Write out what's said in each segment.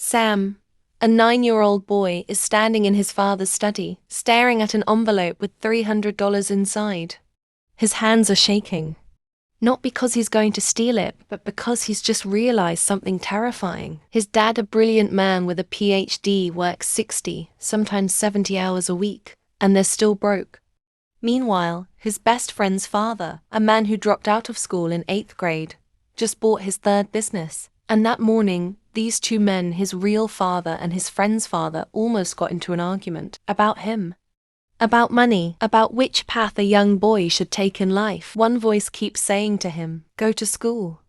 Sam, a 9-year-old boy, is standing in his father's study, staring at an envelope with $300 inside. His hands are shaking. Not because he's going to steal it, but because he's just realized something terrifying. His dad, a brilliant man with a PhD, works 60, sometimes 70 hours a week, and they're still broke. Meanwhile, his best friend's father, a man who dropped out of school in 8th grade, just bought his third business. And that morning, these two men, his real father and his friend's father, almost got into an argument about him. About money, about which path a young boy should take in life. One voice keeps saying to him, "Go to school.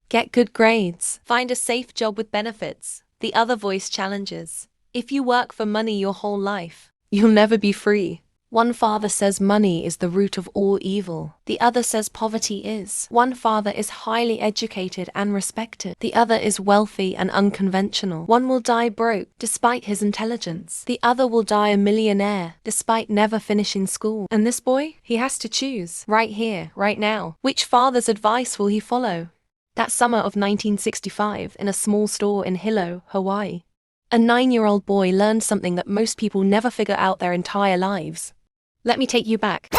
Get good grades. Find a safe job with benefits." The other voice challenges, "If you work for money your whole life, you'll never be free." One father says money is the root of all evil. The other says poverty is. One father is highly educated and respected. The other is wealthy and unconventional. One will die broke, despite his intelligence. The other will die a millionaire, despite never finishing school. And this boy, he has to choose, right here, right now. Which father's advice will he follow? That summer of 1965, in a small store in Hilo, Hawaii, a 9-year-old boy learned something that most people never figure out their entire lives. Let me take you back.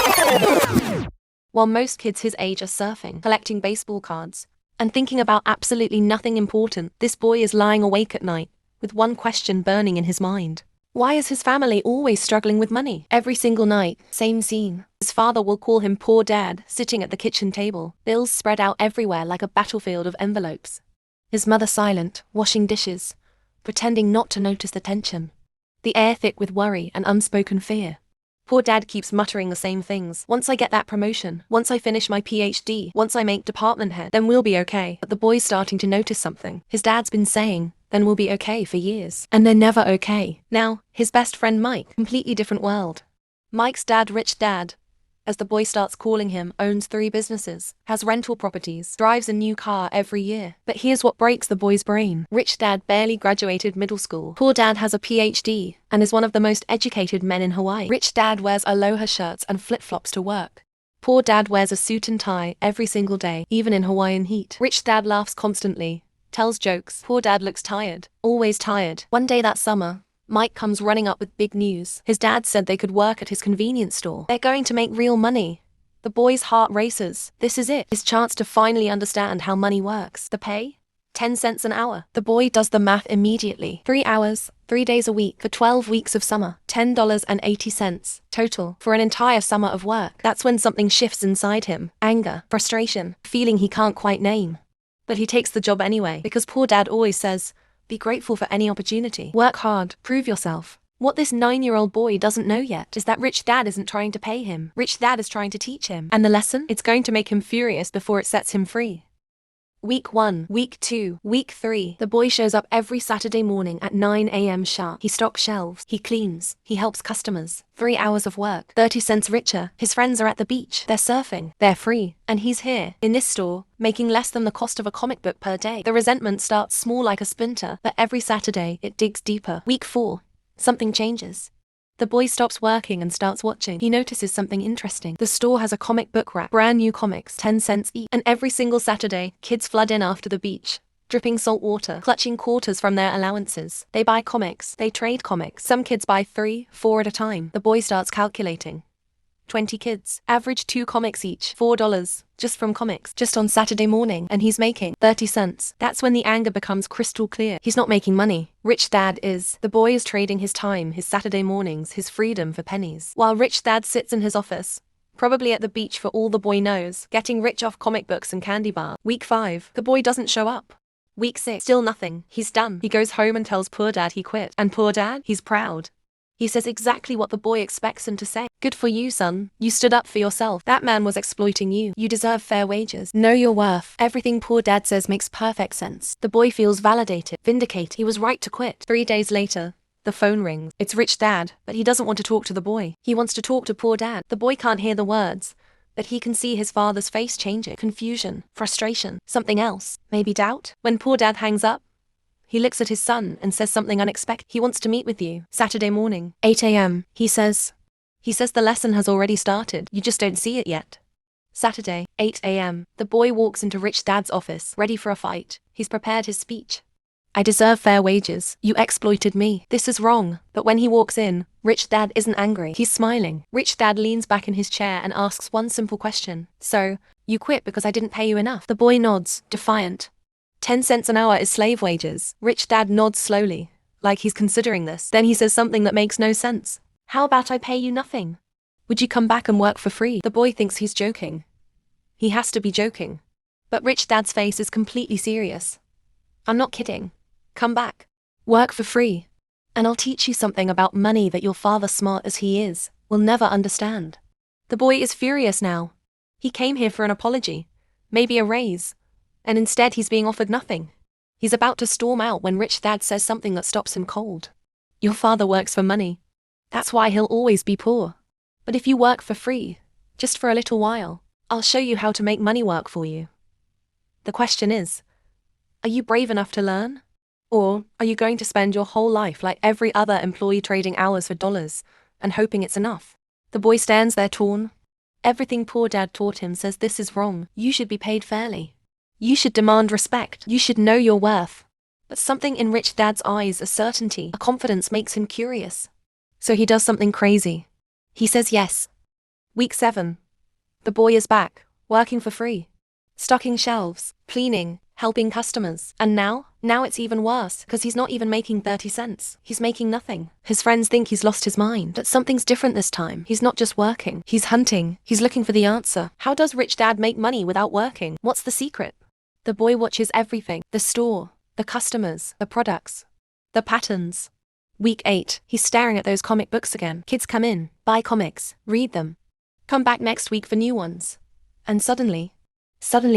While most kids his age are surfing, collecting baseball cards, and thinking about absolutely nothing important, this boy is lying awake at night, with one question burning in his mind. Why is his family always struggling with money? Every single night, same scene. His father will call him poor dad, sitting at the kitchen table, bills spread out everywhere like a battlefield of envelopes. His mother silent, washing dishes, pretending not to notice the tension. The air thick with worry and unspoken fear. Poor dad keeps muttering the same things. "Once I get that promotion, once I finish my PhD, once I make department head, then we'll be okay." But the boy's starting to notice something. His dad's been saying, "Then we'll be okay," for years. And they're never okay. Now, his best friend Mike, completely different world. Mike's dad, rich dad, as the boy starts calling him, owns 3 businesses, has rental properties, drives a new car every year. But here's what breaks the boy's brain. Rich dad barely graduated middle school. Poor dad has a PhD and is one of the most educated men in Hawaii. Rich dad wears aloha shirts and flip-flops to work. Poor dad wears a suit and tie every single day, even in Hawaiian heat. Rich dad laughs constantly, tells jokes. Poor dad looks tired, always tired. One day that summer, Mike comes running up with big news. His dad said they could work at his convenience store. They're going to make real money. The boy's heart races. This is it, his chance to finally understand how money works. The pay? 10 cents an hour. The boy does the math immediately. 3 hours, 3 days a week, for 12 weeks of summer. $10.80 total for an entire summer of work. That's when something shifts inside him. Anger, frustration, feeling he can't quite name. But he takes the job anyway, because poor dad always says, "Be grateful for any opportunity. Work hard, prove yourself." What this 9-year-old boy doesn't know yet is that rich dad isn't trying to pay him. Rich dad is trying to teach him. And the lesson? It's going to make him furious before it sets him free. Week 1, Week 2, Week 3. The boy shows up every Saturday morning at 9 a.m. sharp. He stocks shelves, he cleans, he helps customers. 3 hours of work, 30 cents richer. His friends are at the beach, they're surfing, they're free. And he's here, in this store, making less than the cost of a comic book per day. The resentment starts small like a splinter, but every Saturday, it digs deeper. Week 4. Something changes. The boy stops working and starts watching. He notices something interesting. The store has a comic book rack, brand new comics, 10 cents each. And every single Saturday, kids flood in after the beach, dripping salt water, clutching quarters from their allowances. They buy comics, they trade comics. Some kids buy 3, 4 at a time. The boy starts calculating. 20 kids, average 2 comics each, $4, just from comics, just on Saturday morning, and he's making 30 cents. That's when the anger becomes crystal clear. He's not making money. Rich dad is. The boy is trading his time, his Saturday mornings, his freedom for pennies. While rich dad sits in his office, probably at the beach for all the boy knows, getting rich off comic books and candy bars. Week 5, the boy doesn't show up. Week 6, still nothing. He's done. He goes home and tells poor dad he quit. And poor dad, he's proud. He says exactly what the boy expects him to say. "Good for you, son. You stood up for yourself. That man was exploiting you. You deserve fair wages. Know your worth." Everything poor dad says makes perfect sense. The boy feels validated, vindicated. He was right to quit. 3 days later, the phone rings. It's rich dad, but he doesn't want to talk to the boy. He wants to talk to poor dad. The boy can't hear the words, but he can see his father's face changing. Confusion, frustration, something else. Maybe doubt? When poor dad hangs up, he looks at his son and says something unexpected. "He wants to meet with you. Saturday morning, 8 a.m. He says the lesson has already started. You just don't see it yet." Saturday, 8 a.m. The boy walks into rich dad's office, ready for a fight. He's prepared his speech. I deserve fair wages. You exploited me. This is wrong. But when he walks in, Rich Dad isn't angry. He's smiling. Rich Dad leans back in his chair and asks one simple question. So, you quit because I didn't pay you enough? The boy nods, defiant. 10 cents an hour is slave wages. Rich Dad nods slowly, like he's considering this. Then he says something that makes no sense. How about I pay you nothing? Would you come back and work for free? The boy thinks he's joking. He has to be joking. But Rich Dad's face is completely serious. I'm not kidding. Come back. Work for free. And I'll teach you something about money that your father, smart as he is, will never understand. The boy is furious now. He came here for an apology, maybe a raise, and instead he's being offered nothing. He's about to storm out when Rich Dad says something that stops him cold. Your father works for money. That's why he'll always be poor. But if you work for free, just for a little while, I'll show you how to make money work for you. The question is, are you brave enough to learn? Or are you going to spend your whole life like every other employee trading hours for dollars and hoping it's enough? The boy stands there torn. Everything poor dad taught him says this is wrong. You should be paid fairly. You should demand respect. You should know your worth. But something in Rich Dad's eyes, a certainty, a confidence, makes him curious. So he does something crazy. He says yes. Week 7. The boy is back, working for free. Stocking shelves, cleaning, helping customers. And now it's even worse, because he's not even making 30 cents. He's making nothing. His friends think he's lost his mind. But something's different this time. He's not just working. He's hunting. He's looking for the answer. How does Rich Dad make money without working? What's the secret? The boy watches everything. The store, the customers, the products, the patterns. Week 8, he's staring at those comic books again. Kids come in, buy comics, read them. Come back next week for new ones. And suddenly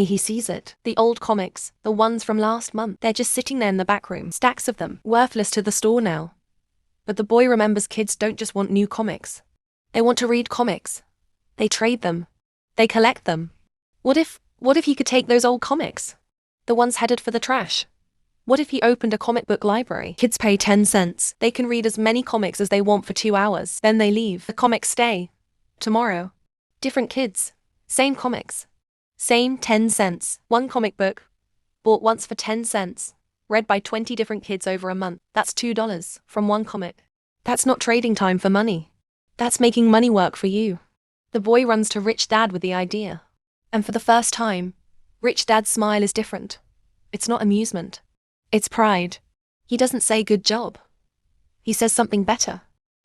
he sees it. The old comics, the ones from last month, they're just sitting there in the back room, stacks of them, worthless to the store now. But the boy remembers kids don't just want new comics. They want to read comics. They trade them. They collect them. What if he could take those old comics? The ones headed for the trash? What if he opened a comic book library? Kids pay 10 cents. They can read as many comics as they want for 2 hours. Then they leave. The comics stay. Tomorrow. Different kids. Same comics. Same 10 cents. One comic book, bought once for 10 cents, read by 20 different kids over a month. That's $2 from one comic. That's not trading time for money. That's making money work for you. The boy runs to Rich Dad with the idea. And for the first time, Rich Dad's smile is different. It's not amusement. It's pride. He doesn't say good job. He says something better.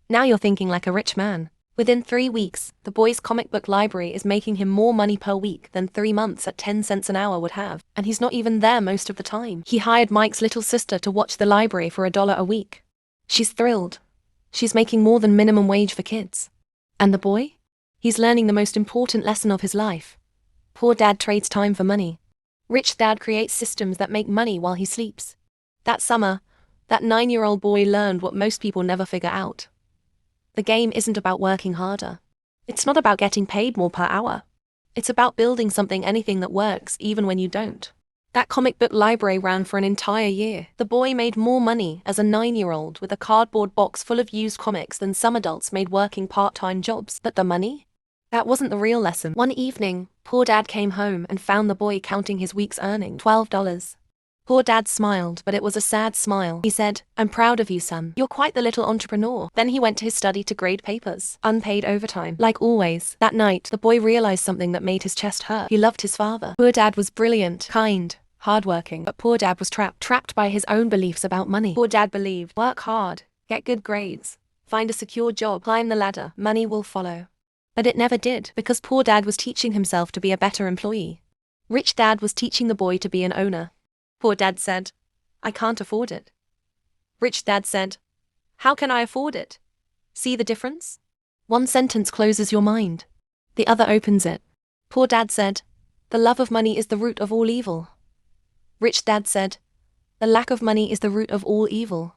Now you're thinking like a rich man. Within 3 weeks, the boy's comic book library is making him more money per week than 3 months at 10 cents an hour would have, and he's not even there most of the time. He hired Mike's little sister to watch the library for $1 a week. She's thrilled. She's making more than minimum wage for kids. And the boy? He's learning the most important lesson of his life. Poor dad trades time for money. Rich dad creates systems that make money while he sleeps. That summer, that 9-year-old boy learned what most people never figure out. The game isn't about working harder. It's not about getting paid more per hour. It's about building anything that works even when you don't. That comic book library ran for an entire year. The boy made more money as a 9-year-old with a cardboard box full of used comics than some adults made working part-time jobs. But the money? That wasn't the real lesson. One evening, poor dad came home and found the boy counting his week's earning, $12. Poor dad smiled, but it was a sad smile. He said, "I'm proud of you, son. You're quite the little entrepreneur." Then he went to his study to grade papers. Unpaid overtime. Like always, that night, the boy realized something that made his chest hurt. He loved his father. Poor dad was brilliant, kind, hardworking, but poor dad was trapped by his own beliefs about money. Poor dad believed, work hard, get good grades, find a secure job, climb the ladder, money will follow. But it never did, because poor dad was teaching himself to be a better employee. Rich dad was teaching the boy to be an owner. Poor dad said, "I can't afford it." Rich dad said, "How can I afford it?" See the difference? One sentence closes your mind. The other opens it. Poor dad said, "The love of money is the root of all evil." Rich dad said, "The lack of money is the root of all evil."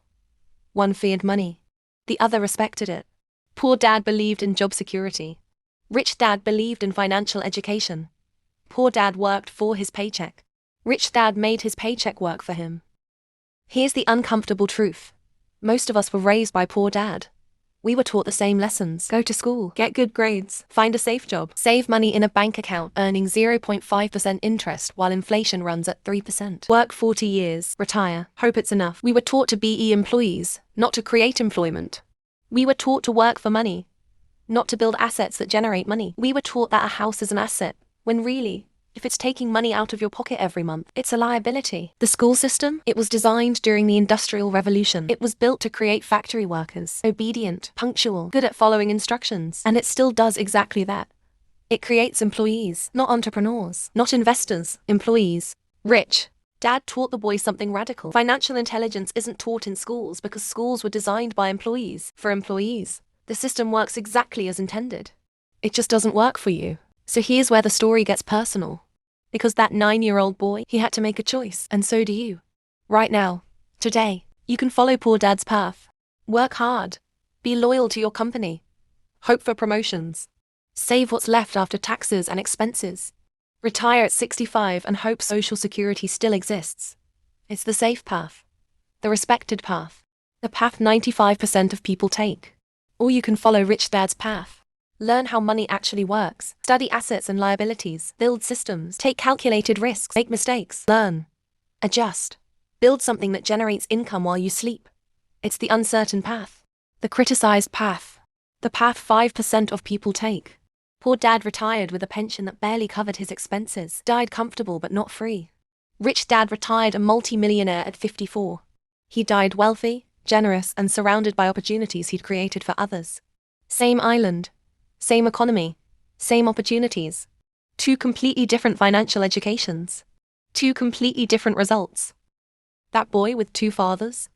One feared money. The other respected it. Poor dad believed in job security. Rich dad believed in financial education. Poor dad worked for his paycheck. Rich dad made his paycheck work for him. Here's the uncomfortable truth. Most of us were raised by poor dad. We were taught the same lessons. Go to school, get good grades, find a safe job, save money in a bank account earning 0.5% interest while inflation runs at 3%. Work 40 years, retire, hope it's enough. We were taught to be employees, not to create employment. We were taught to work for money, not to build assets that generate money. We were taught that a house is an asset, when really, if it's taking money out of your pocket every month, it's a liability. The school system, it was designed during the Industrial Revolution. It was built to create factory workers, obedient, punctual, good at following instructions. And it still does exactly that. It creates employees, not entrepreneurs, not investors, employees. Rich. Dad taught the boy something radical. Financial intelligence isn't taught in schools because schools were designed by employees, for employees. The system works exactly as intended. It just doesn't work for you. So here's where the story gets personal. Because that 9-year-old boy, he had to make a choice, and so do you. Right now, today, you can follow poor dad's path. Work hard. Be loyal to your company. Hope for promotions. Save what's left after taxes and expenses. Retire at 65 and hope Social Security still exists. It's the safe path. The respected path. The path 95% of people take. Or you can follow Rich Dad's path. Learn how money actually works. Study assets and liabilities. Build systems. Take calculated risks. Make mistakes. Learn. Adjust. Build something that generates income while you sleep. It's the uncertain path. The criticized path. The path 5% of people take. Poor dad retired with a pension that barely covered his expenses. Died comfortable but not free. Rich dad retired a multi-millionaire at 54. He died wealthy, generous, and surrounded by opportunities he'd created for others. Same island. Same economy, same opportunities. 2 completely different financial educations. 2 completely different results. That boy with 2 fathers?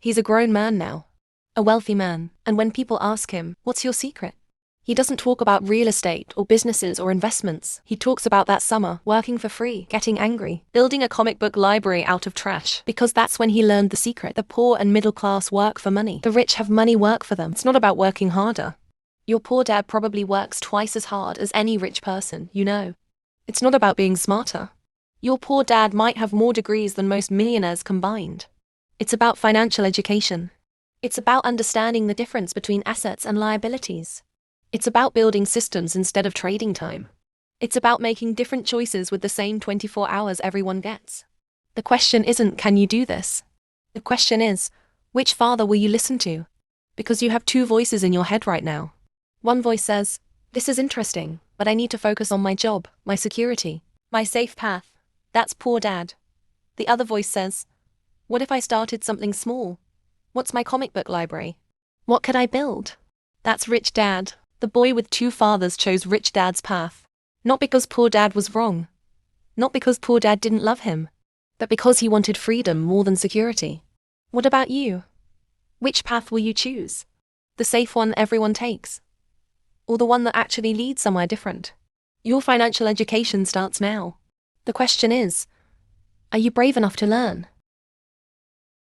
He's a grown man now. A wealthy man, and when people ask him, what's your secret? He doesn't talk about real estate or businesses or investments. He talks about that summer, working for free, getting angry, building a comic book library out of trash. Because that's when he learned the secret. The poor and middle class work for money. The rich have money work for them. It's not about working harder. Your poor dad probably works twice as hard as any rich person, you know. It's not about being smarter. Your poor dad might have more degrees than most millionaires combined. It's about financial education. It's about understanding the difference between assets and liabilities. It's about building systems instead of trading time. It's about making different choices with the same 24 hours everyone gets. The question isn't, can you do this? The question is, which father will you listen to? Because you have 2 voices in your head right now. One voice says, this is interesting, but I need to focus on my job, my security, my safe path. That's poor dad. The other voice says, what if I started something small? What's my comic book library? What could I build? That's Rich Dad. The boy with 2 fathers chose Rich Dad's path. Not because poor dad was wrong. Not because poor dad didn't love him. But because he wanted freedom more than security. What about you? Which path will you choose? The safe one everyone takes? Or the one that actually leads somewhere different? Your financial education starts now. The question is, are you brave enough to learn?